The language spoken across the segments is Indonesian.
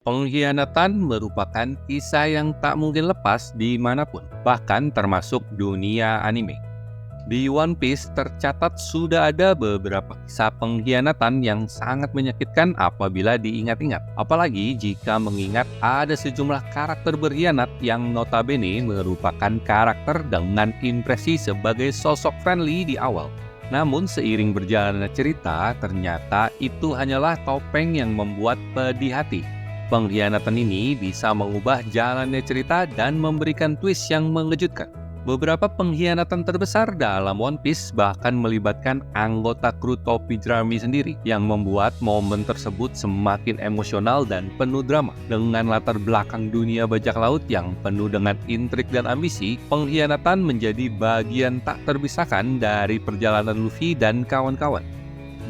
Pengkhianatan merupakan kisah yang tak mungkin lepas dimanapun, bahkan termasuk dunia anime. Di One Piece tercatat sudah ada beberapa kisah pengkhianatan yang sangat menyakitkan apabila diingat-ingat. Apalagi jika mengingat ada sejumlah karakter berkhianat yang notabene merupakan karakter dengan impresi sebagai sosok friendly di awal. Namun seiring berjalannya cerita, ternyata itu hanyalah topeng yang membuat pedih hati. Pengkhianatan ini bisa mengubah jalannya cerita dan memberikan twist yang mengejutkan. Beberapa pengkhianatan terbesar dalam One Piece bahkan melibatkan anggota kru topi jerami sendiri yang membuat momen tersebut semakin emosional dan penuh drama. Dengan latar belakang dunia bajak laut yang penuh dengan intrik dan ambisi, pengkhianatan menjadi bagian tak terpisahkan dari perjalanan Luffy dan kawan-kawan.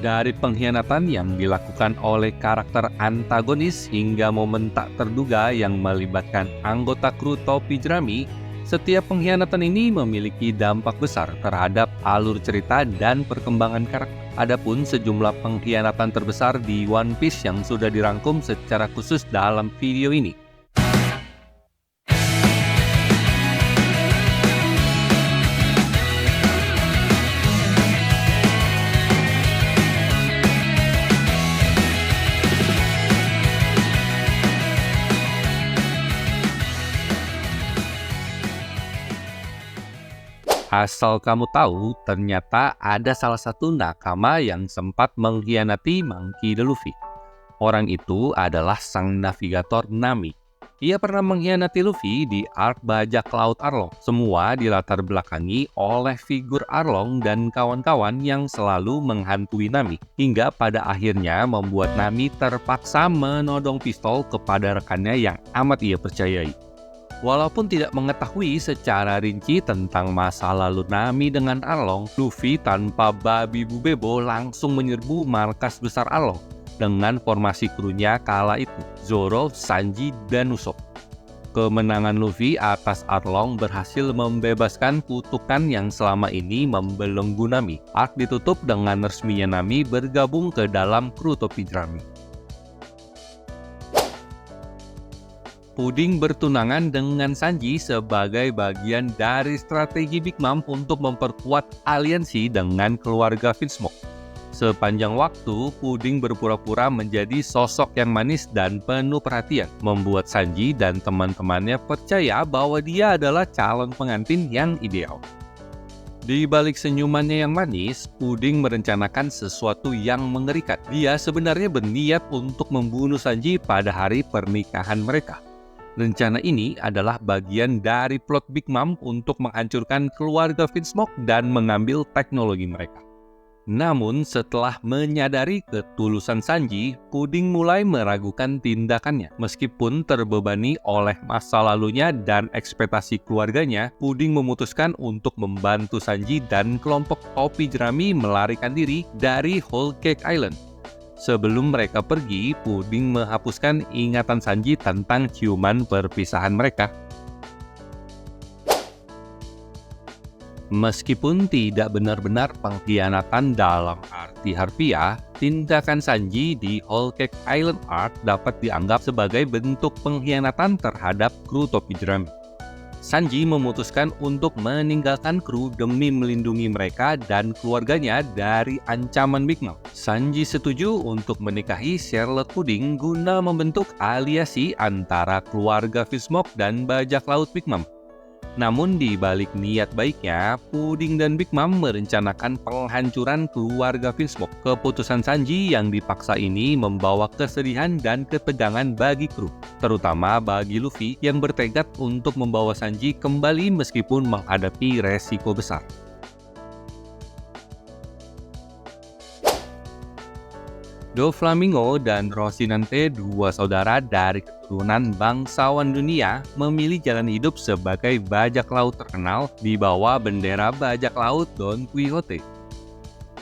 Dari pengkhianatan yang dilakukan oleh karakter antagonis hingga momen tak terduga yang melibatkan anggota kru topi jerami, setiap pengkhianatan ini memiliki dampak besar terhadap alur cerita dan perkembangan karakter. Adapun sejumlah pengkhianatan terbesar di One Piece yang sudah dirangkum secara khusus dalam video ini. Asal kamu tahu, ternyata ada salah satu nakama yang sempat mengkhianati Monkey D. Luffy. Orang itu adalah sang navigator Nami. Ia pernah mengkhianati Luffy di arc bajak laut Arlong. Semua dilatar belakangi oleh figur Arlong dan kawan-kawan yang selalu menghantui Nami. Hingga pada akhirnya membuat Nami terpaksa menodong pistol kepada rekannya yang amat ia percayai. Walaupun tidak mengetahui secara rinci tentang masa lalu Nami dengan Arlong, Luffy tanpa babi bubebo langsung menyerbu markas besar Arlong dengan formasi krunya kala itu, Zoro, Sanji, dan Usopp. Kemenangan Luffy atas Arlong berhasil membebaskan kutukan yang selama ini membelenggu Nami. Arc ditutup dengan resminya Nami bergabung ke dalam kru topi jerami. Puding bertunangan dengan Sanji sebagai bagian dari strategi Big Mom untuk memperkuat aliansi dengan keluarga Vinsmoke. Sepanjang waktu, Puding berpura-pura menjadi sosok yang manis dan penuh perhatian, membuat Sanji dan teman-temannya percaya bahwa dia adalah calon pengantin yang ideal. Di balik senyumannya yang manis, Puding merencanakan sesuatu yang mengerikan. Dia sebenarnya berniat untuk membunuh Sanji pada hari pernikahan mereka. Rencana ini adalah bagian dari plot Big Mom untuk menghancurkan keluarga Vinsmoke dan mengambil teknologi mereka. Namun setelah menyadari ketulusan Sanji, Puding mulai meragukan tindakannya. Meskipun terbebani oleh masa lalunya dan ekspektasi keluarganya, Puding memutuskan untuk membantu Sanji dan kelompok topi jerami melarikan diri dari Whole Cake Island. Sebelum mereka pergi, Puding menghapuskan ingatan Sanji tentang ciuman perpisahan mereka. Meskipun tidak benar-benar pengkhianatan dalam arti harfiah, tindakan Sanji di Whole Cake Island Arc dapat dianggap sebagai bentuk pengkhianatan terhadap kru topi jerami. Sanji memutuskan untuk meninggalkan kru demi melindungi mereka dan keluarganya dari ancaman Big Mom. Sanji setuju untuk menikahi Charlotte Puding guna membentuk aliansi antara keluarga Vinsmoke dan bajak laut Big Mom. Namun di balik niat baiknya, Puding dan Big Mom merencanakan penghancuran keluarga Vinsmoke. Keputusan Sanji yang dipaksa ini membawa kesedihan dan ketegangan bagi kru, terutama bagi Luffy yang bertekad untuk membawa Sanji kembali meskipun menghadapi resiko besar. Doflamingo dan Rocinante, dua saudara dari keturunan bangsawan dunia, memilih jalan hidup sebagai bajak laut terkenal di bawah bendera bajak laut Don Quixote.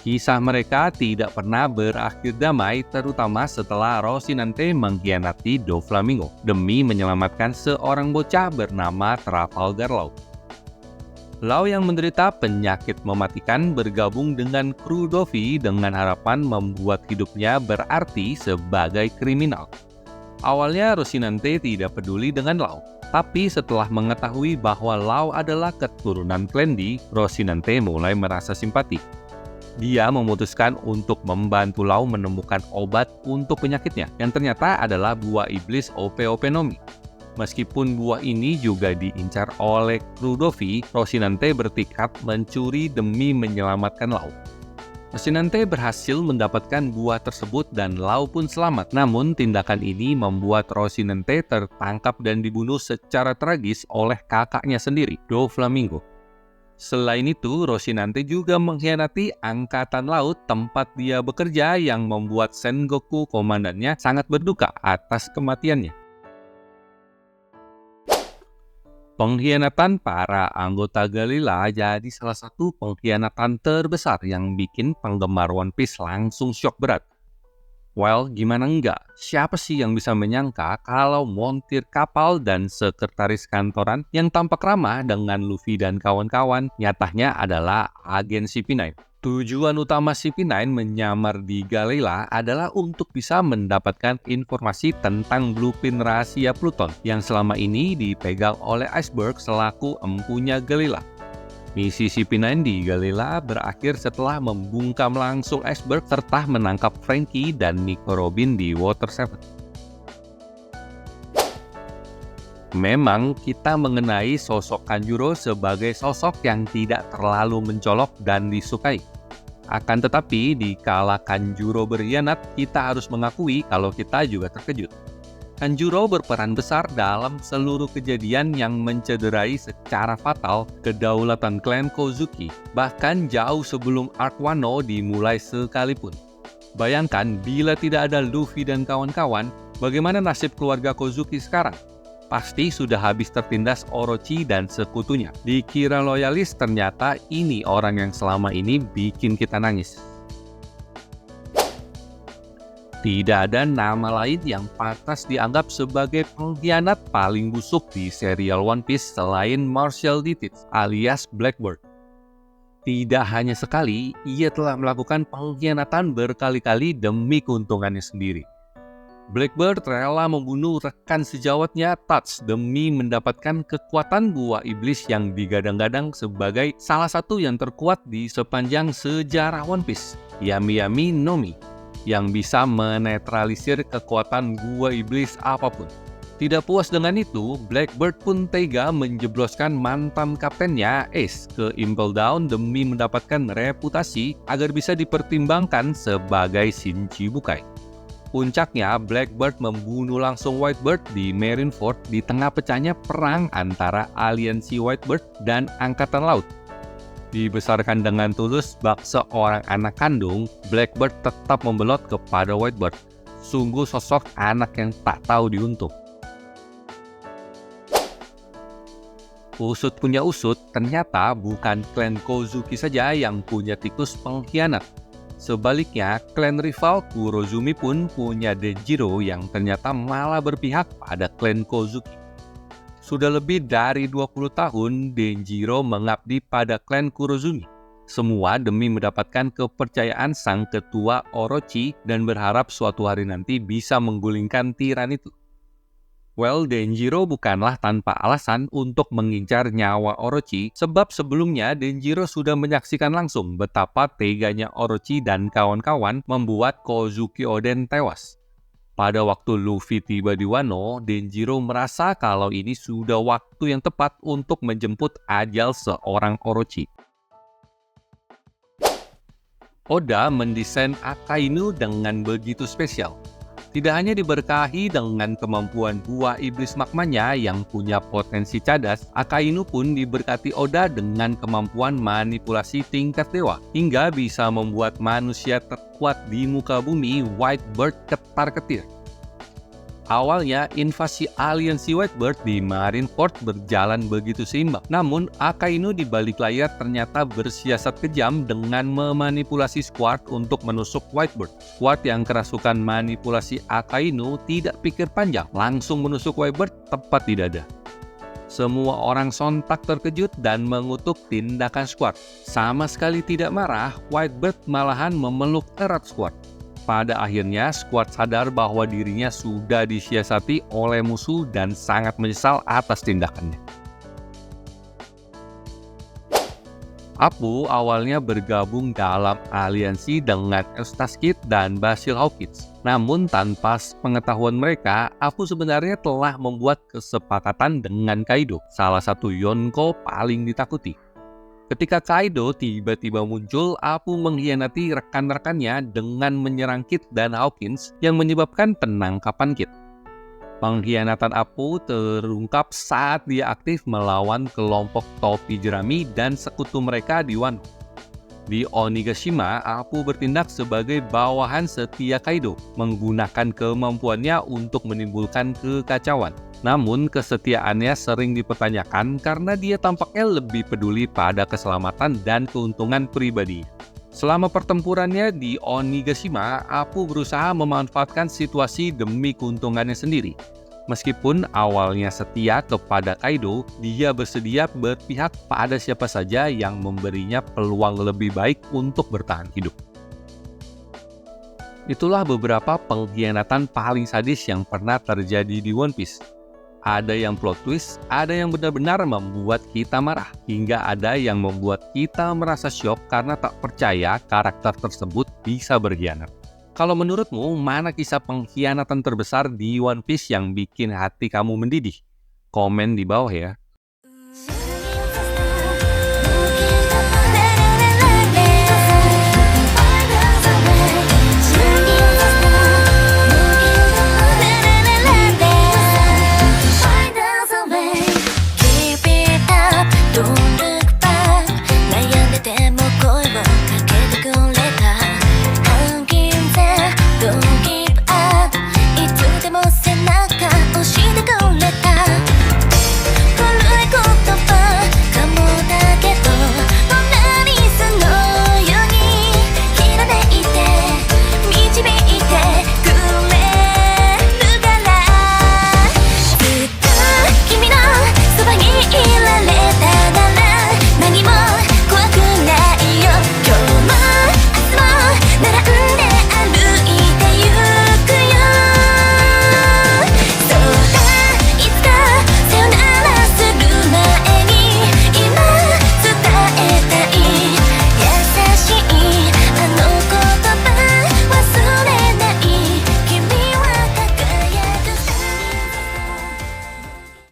Kisah mereka tidak pernah berakhir damai, terutama setelah Rocinante mengkhianati Doflamingo demi menyelamatkan seorang bocah bernama Trafalgar Law. Law yang menderita penyakit mematikan bergabung dengan kru Dovi dengan harapan membuat hidupnya berarti sebagai kriminal. Awalnya Rocinante tidak peduli dengan Lau, tapi setelah mengetahui bahwa Lau adalah keturunan Klendi, Rocinante mulai merasa simpati. Dia memutuskan untuk membantu Lau menemukan obat untuk penyakitnya, yang ternyata adalah buah iblis Ope-Ope-Nomi. Meskipun buah ini juga diincar oleh Ludovi, Rocinante bertekad mencuri demi menyelamatkan Lau. Rocinante berhasil mendapatkan buah tersebut dan Lau pun selamat. Namun tindakan ini membuat Rocinante tertangkap dan dibunuh secara tragis oleh kakaknya sendiri, Doflamingo. Selain itu, Rocinante juga mengkhianati Angkatan Laut tempat dia bekerja yang membuat Sengoku komandannya sangat berduka atas kematiannya. Pengkhianatan para anggota Galila jadi salah satu pengkhianatan terbesar yang bikin penggemar One Piece langsung syok berat. Well, gimana enggak? Siapa sih yang bisa menyangka kalau montir kapal dan sekretaris kantoran yang tampak ramah dengan Luffy dan kawan-kawan nyatanya adalah agen CP9. Tujuan utama CP9 menyamar di Galila adalah untuk bisa mendapatkan informasi tentang blueprint rahasia Pluton yang selama ini dipegang oleh Iceberg selaku empunya Galila. Misi CP9 di Galila berakhir setelah membungkam langsung Iceberg serta menangkap Franky dan Nico Robin di Water 7. Memang kita mengenai sosok Kanjuro sebagai sosok yang tidak terlalu mencolok dan disukai. Akan tetapi, dikala Kanjuro berkhianat, kita harus mengakui kalau kita juga terkejut. Kanjuro berperan besar dalam seluruh kejadian yang mencederai secara fatal kedaulatan klan Kozuki, bahkan jauh sebelum Arc Wano dimulai sekalipun. Bayangkan bila tidak ada Luffy dan kawan-kawan, bagaimana nasib keluarga Kozuki sekarang? Pasti sudah habis tertindas Orochi dan sekutunya. Dikira loyalis, ternyata ini orang yang selama ini bikin kita nangis. Tidak ada nama lain yang pantas dianggap sebagai pengkhianat paling busuk di serial One Piece selain Marshall D-Teeth alias Blackbird. Tidak hanya sekali, ia telah melakukan pengkhianatan berkali-kali demi keuntungannya sendiri. Blackbird rela membunuh rekan sejawatnya Touch demi mendapatkan kekuatan buah iblis yang digadang-gadang sebagai salah satu yang terkuat di sepanjang sejarah One Piece, Yami Yami no Mi, yang bisa menetralisir kekuatan buah iblis apapun. Tidak puas dengan itu, Blackbird pun tega menjebloskan mantan kaptennya Ace ke Impel Down demi mendapatkan reputasi agar bisa dipertimbangkan sebagai Shichibukai. Puncaknya, Blackbird membunuh langsung Whitebird di Marineford di tengah pecahnya perang antara aliansi Whitebird dan Angkatan Laut. Dibesarkan dengan tulus bak seorang anak kandung, Blackbird tetap membelot kepada Whitebird. Sungguh sosok anak yang tak tahu diuntung. Usut punya usut, ternyata bukan klan Kozuki saja yang punya tikus pengkhianat. Sebaliknya, klan rival Kurozumi pun punya Denjiro yang ternyata malah berpihak pada klan Kozuki. Sudah lebih dari 20 tahun Denjiro mengabdi pada klan Kurozumi. Semua demi mendapatkan kepercayaan sang ketua Orochi dan berharap suatu hari nanti bisa menggulingkan tiran itu. Well, Denjiro bukanlah tanpa alasan untuk mengincar nyawa Orochi, sebab sebelumnya Denjiro sudah menyaksikan langsung betapa teganya Orochi dan kawan-kawan membuat Kozuki Oden tewas. Pada waktu Luffy tiba di Wano, Denjiro merasa kalau ini sudah waktu yang tepat untuk menjemput ajal seorang Orochi. Oda mendesain Akainu dengan begitu spesial. Tidak hanya diberkahi dengan kemampuan buah iblis magmanya yang punya potensi cadas, Akainu pun diberkati Oda dengan kemampuan manipulasi tingkat dewa, hingga bisa membuat manusia terkuat di muka bumi Whitebird ketar-ketir. Awalnya, invasi aliansi Whitebird di Marineford berjalan begitu seimbang. Namun, Akainu di balik layar ternyata bersiasat kejam dengan memanipulasi Squad untuk menusuk Whitebird. Squad yang kerasukan manipulasi Akainu tidak pikir panjang, langsung menusuk Whitebird tepat di dada. Semua orang sontak terkejut dan mengutuk tindakan Squad. Sama sekali tidak marah, Whitebird malahan memeluk erat Squad. Pada akhirnya, Squad sadar bahwa dirinya sudah disiasati oleh musuh dan sangat menyesal atas tindakannya. Apu awalnya bergabung dalam aliansi dengan Eustace Kid dan Basil Hawkins. Namun tanpa pengetahuan mereka, Apu sebenarnya telah membuat kesepakatan dengan Kaido, salah satu Yonko paling ditakuti. Ketika Kaido tiba-tiba muncul, Apu mengkhianati rekan-rekannya dengan menyerang Kid dan Hawkins yang menyebabkan penangkapan Kid. Pengkhianatan Apu terungkap saat dia aktif melawan kelompok topi jerami dan sekutu mereka di Wano. Di Onigashima, Apu bertindak sebagai bawahan setia Kaido, menggunakan kemampuannya untuk menimbulkan kekacauan. Namun kesetiaannya sering dipertanyakan karena dia tampaknya lebih peduli pada keselamatan dan keuntungan pribadi. Selama pertempurannya di Onigashima, Apu berusaha memanfaatkan situasi demi keuntungannya sendiri. Meskipun awalnya setia kepada Kaido, dia bersedia berpihak pada siapa saja yang memberinya peluang lebih baik untuk bertahan hidup. Itulah beberapa pengkhianatan paling sadis yang pernah terjadi di One Piece. Ada yang plot twist, ada yang benar-benar membuat kita marah, hingga ada yang membuat kita merasa syok karena tak percaya karakter tersebut bisa berkhianat. Kalau menurutmu, mana kisah pengkhianatan terbesar di One Piece yang bikin hati kamu mendidih? Komen di bawah ya.